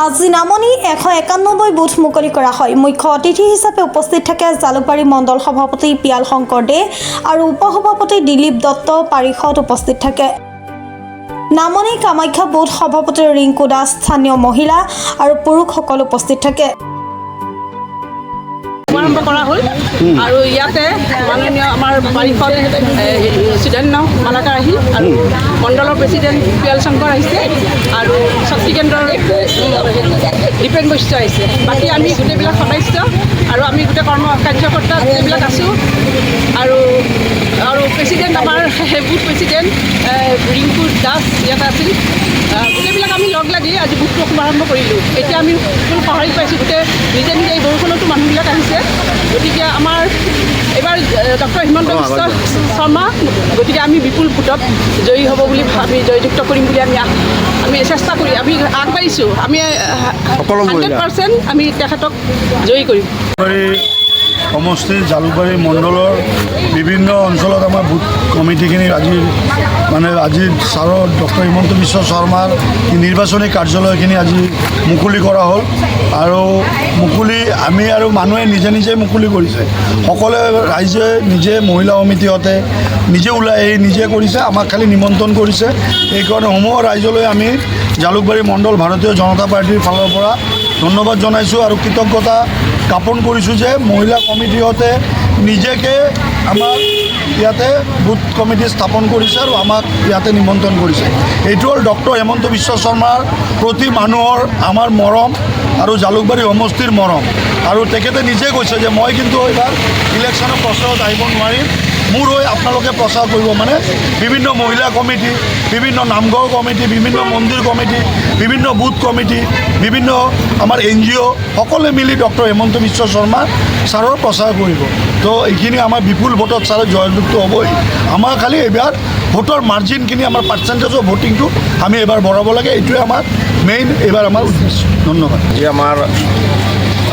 আজি নামনি 191 বুথ মুকলি কৰা হয়। মুখ্য অতিথি হিচাপে উপস্থিত থাকে জালুকবাৰী মণ্ডল সভাপতি পিয়াল শংকৰ দে আৰু উপসভাপতি দিলীপ দত্ত পাৰিষদ উপস্থিত থাকে। নামনি কামাখ্যা বুথ সভাপতি ৰিংকু দাস, স্থানীয় মহিলা আৰু পুৰুষসকল উপস্থিত থাকে। শুভাৰম্ভ কৰা হ'ল আৰু ইয়াতে মাননীয় আমাৰ পাৰিষদ সুধান্য মালাকাৰ আহিল আৰু মণ্ডলৰ প্ৰেচিডেণ্ট পিয়াল শংকৰ আহিছে আৰু শক্তি কেন্দ্ৰৰ দীপেন বৈশ্য আহিছে। বাকী আমি গোটেইবিলাক সদস্য আৰু আমি গোটেই কাৰ্যকৰ্তা গোটেইবিলাক আছোঁ আৰু প্ৰেচিডেণ্ট আমাৰ বুথ প্ৰেচিডেণ্ট ৰিংকু দাস ইয়াতে আছিল। গোটেইবিলাক আমি লগ লাগি আজি বুথটো শুভাৰম্ভ কৰিলোঁ। এতিয়া আমি ফুল সঁহাৰি পাইছোঁ। গোটেই নিজে নিজে এই বৰষুণতো মানুহবিলাক আহিছে। গতিকে আমাৰ এইবাৰ ডক্টৰ হিমন্ত বিশ্ব শৰ্মা, গতিকে আমি বিপুল ভোটত জয়ী হ'ব বুলি ভাবি জয়যুক্ত কৰিম বুলি আমি চেষ্টা কৰি আমি আগবাঢ়িছোঁ। আমি 100% আমি তেখেতক জয়ী কৰিম। সমষ্টিৰ জালুকবাৰী মণ্ডলৰ বিভিন্ন অঞ্চলত আমাৰ বুথ কমিটিখিনি আজি ছাৰৰ ডক্টৰ হিমন্ত বিশ্ব শৰ্মাৰ নিৰ্বাচনী কাৰ্যালয়খিনি আজি মুকলি কৰা হ'ল আৰু আমি আৰু মানুহে নিজে নিজে মুকলি কৰিছে। সকলোৱে ৰাইজে নিজে মহিলা সমিতিহঁতে নিজে ওলাই আহি নিজে কৰিছে, আমাক খালি নিমন্ত্ৰণ কৰিছে। সেইকাৰণে সমূহ ৰাইজলৈ আমি জালুকবাৰী মণ্ডল ভাৰতীয় জনতা পাৰ্টীৰ ফালৰ পৰা ধন্যবাদ জনাইছোঁ আৰু কৃতজ্ঞতা জ্ঞাপন কৰিছোঁ যে মহিলা কমিটিহঁতে নিজকে আমাক ইয়াতে বুথ কমিটি স্থাপন কৰিছে আৰু আমাক ইয়াতে নিমন্ত্ৰণ কৰিছে। এইটো হ'ল ডক্টৰ হিমন্ত বিশ্ব শৰ্মাৰ প্ৰতি মানুহৰ আমাৰ মৰম আৰু জালুকবাৰী সমষ্টিৰ মৰম। আৰু তেখেতে নিজে কৈছে যে মই কিন্তু এইবাৰ ইলেকশ্যনৰ প্ৰচাৰত আহিব নোৱাৰিম, মোৰ হৈ আপোনালোকে প্ৰচাৰ কৰিব। মানে বিভিন্ন মহিলা কমিটি, বিভিন্ন নামঘৰ কমিটি, বিভিন্ন মন্দিৰ কমিটি, বিভিন্ন বুথ কমিটি, বিভিন্ন আমাৰ NGO সকলোৱে মিলি ডক্টৰ হিমন্ত বিশ্ব শৰ্মা ছাৰৰ প্ৰচাৰ কৰিব। তো এইখিনি আমাৰ বিপুল ভোটত ছাৰে জয়যুক্ত হ'বই। আমাৰ খালি এইবাৰ ভোটৰ মাৰ্জিনখিনি আমাৰ পাৰ্চেণ্টেজ অফ ভোটিংটো আমি এইবাৰ বঢ়াব লাগে। এইটোৱে আমাৰ মেইন এইবাৰ আমাৰ উদ্দেশ্য। ধন্যবাদ। আজি আমাৰ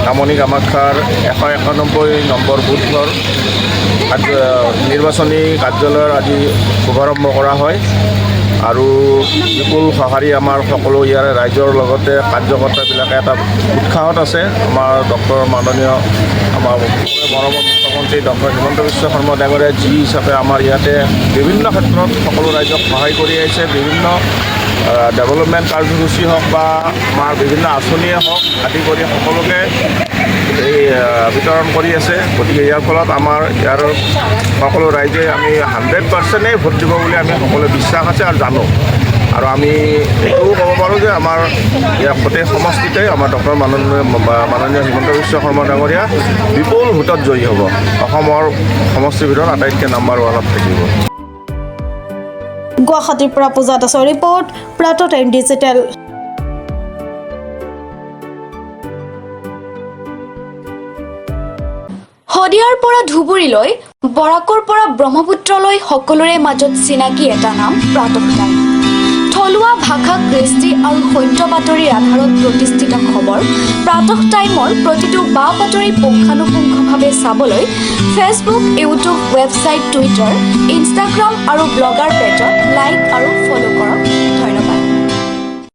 নামনি কামাখ্যাৰ 191 নম্বৰ বুথৰ নিৰ্বাচনী কাৰ্যালয়ৰ আজি শুভাৰম্ভ কৰা হয় আৰু বিপুল সঁহাৰি আমাৰ সকলো ইয়াৰ ৰাইজৰ লগতে কাৰ্যকৰ্তাবিলাকে এটা উৎসাহত আছে। আমাৰ মাননীয় আমাৰ মৰমৰ মুখ্যমন্ত্ৰী ডক্টৰ হিমন্ত বিশ্ব শৰ্মা ডাঙৰীয়া যি হিচাপে আমাৰ ইয়াতে বিভিন্ন ক্ষেত্ৰত সকলো ৰাইজক সহায় কৰি আহিছে। বিভিন্ন ডেভেলপমেণ্ট কাৰ্যসূচী হওক বা আমাৰ বিভিন্ন আঁচনিয়ে হওক আদি কৰি সকলোকে বিতৰণ কৰি আছে। গতিকে ইয়াৰ ফলত আমাৰ ইয়াৰ সকলো ৰাইজে আমি 100%ই ভোট দিব বুলি আমি সকলোৱে বিশ্বাস আছে আৰু জানো। আৰু আমি এইটোও ক'ব পাৰোঁ যে আমাৰ ইয়াৰ গোটেই সমষ্টিতে আমাৰ ডক্টৰ মাননীয় হিমন্ত বিশ্ব শৰ্মা ডাঙৰীয়া বিপুল ভোটত জয়ী হ'ব। অসমৰ সমষ্টিৰ ভিতৰত আটাইতকৈ নম্বৰ 1ত থাকিব। গুৱাহাটীৰ পৰা পূজা দাসৰ ৰিপৰ্ট, প্ৰাতঃ টাইম ডিজিটেল। শদিয়াৰ পৰা ধুবুৰীলৈ, বৰাকৰ পৰা ব্ৰহ্মপুত্ৰলৈ সকলোৰে মাজত চিনাকি এটা নাম প্ৰাতঃ টাইম। থলুৱা ভাষা, কৃষ্টি আৰু সত্য বাতৰিৰ আধাৰত প্ৰতিষ্ঠিত খবৰ প্ৰাতঃ টাইমৰ প্ৰতিটো বা বাতৰি পুংখানুপুংখভাৱে চাবলৈ Facebook, YouTube, website, Twitter, Instagram আৰু ব্লগাৰ পেজত লাইক আৰু ফ'ল' কৰক। ধন্যবাদ।